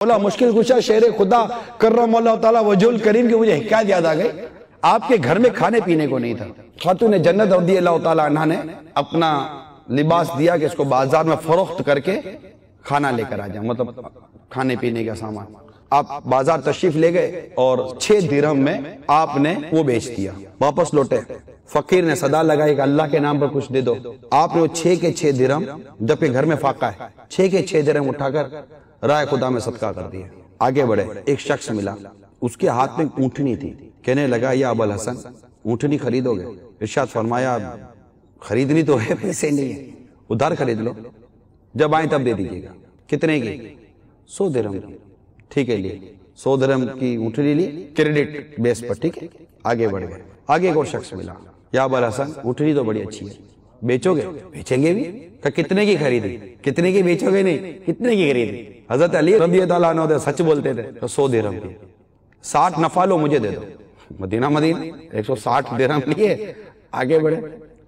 مولا مشکل کشا شیر خدا کرم اللہ تعالیٰ وجہل کریم کی مجھے حکایت یاد آ گئی. آپ کے گھر میں کھانے پینے کو نہیں تھا. خاتون جنت رضی اللہ تعالیٰ عنہ نے اپنا لباس دیا کہ اس کو بازار میں فروخت کر کے کھانا لے کر آ جائیں، مطلب کھانے پینے کا سامان. آپ بازار تشریف لے گئے اور 6 درہم میں آپ نے وہ بیچ دیا. واپس لوٹے، فقیر نے صدا لگائی کہ اللہ کے نام پر کچھ دے دو. آپ نے وہ 6 کے 6 درہم، جبکہ گھر میں فاقہ ہے، 6 کے 6 درہم اٹھا کر راہ خدا میں صدقہ کر دیا. آگے بڑھے، ایک شخص ملا، اس کے ہاتھ میں اونٹنی تھی. کہنے لگا یا ابو الحسن اونٹنی خریدو گے؟ ارشاد فرمایا خریدنی تو ہے، پیسے نہیں ہے، ادھار خرید لو، جب آئیں تب دے دیجیے گا. کتنے کی؟ 100 درہم کی. ٹھیک ہے، لیے 100 درہم کی اونٹنی لی کریڈٹ بیس پر. ٹھیک ہے، آگے بڑھ گئے. آگے ایک اور شخص ملا، یا ابو الحسن اونٹنی تو بڑی اچھی ہے، بیچو گے؟ بیچیں گے بھی. کہ کتنے کی خریدی؟ کتنے کی بیچو گے؟ نہیں، کتنے کی خریدی؟ حضرت علی رضی اللہ عنہ سچ بولتے تھے. 100 درہم کی. 60 نفع لو، مجھے دے دو. مدینہ 160 درہم لیے، آگے بڑھے،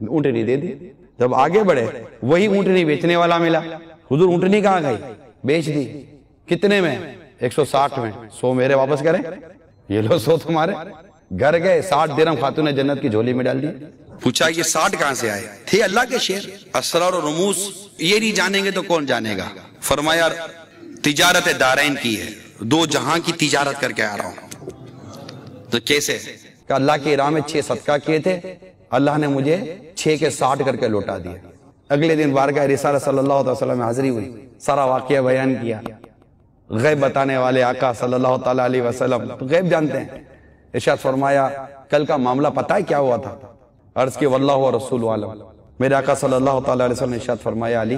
اونٹنی دے دی. جب آگے بڑھے وہی اونٹنی بیچنے والا ملا. حضور اونٹنی کہاں گئی؟ بیچ دی. کتنے میں؟ 160 میں. 100 میرے واپس کریں، یہ لو 100 تمہارے. گھر گئے، 60 درہم خاتون جنت کی جھولی میں ڈال دی. پوچھا یہ 60 کہاں سے آئے؟ تھے اللہ کے شعر، اسرار و رموز یہ نہیں جانیں گے تو کون جانے گا. فرمایا تجارت دارین کی ہے، 2 جہاں کی تجارت کر کے آ رہا ہوں. تو کیسے؟ کہ اللہ کی راہ میں 6 صدقہ کیے تھے، اللہ نے مجھے 6 کے 60 کر کے لوٹا دیا. اگلے دن بارگاہ رسالت صلی اللہ علیہ وسلم میں حاضری ہوئی، سارا واقعہ بیان کیا. غیب بتانے والے آقا صلی اللہ تعالیٰ علیہ وسلم تو غیب جانتے ہیں. ارشاد فرمایا کل کا معاملہ پتہ ہے کیا ہوا تھا؟ عرض کی واللہ و رسول عالم. میرے آقا صلی اللہ تعالیٰ علیہ وسلم نے ارشاد فرمایا علی،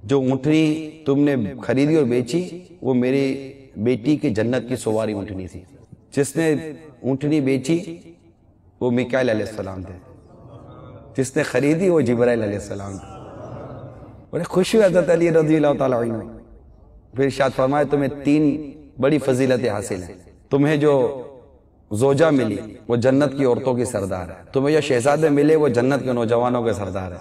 جو اونٹنی تم نے خریدی اور بیچی وہ میری بیٹی کی جنت کی سواری اونٹنی تھی. جس نے اونٹنی بیچی وہ میکائیل علیہ السلام تھے، جس نے خریدی وہ جبرائیل علیہ السلام تھے. بڑے خوش ہوئے حضرت علی رضی اللہ تعالیٰ عنہ. پھر ارشاد فرمایا تمہیں 3 بڑی فضیلتیں حاصل ہیں. تمہیں جو زوجہ ملی وہ جنت کی عورتوں کی سردار ہے، تمہیں جو شہزادے ملے وہ جنت کے نوجوانوں کے سردار ہے.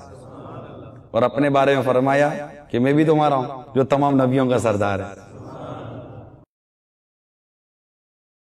اور اپنے بارے میں فرمایا کہ میں بھی تمہارا ہوں جو تمام نبیوں کا سردار ہے.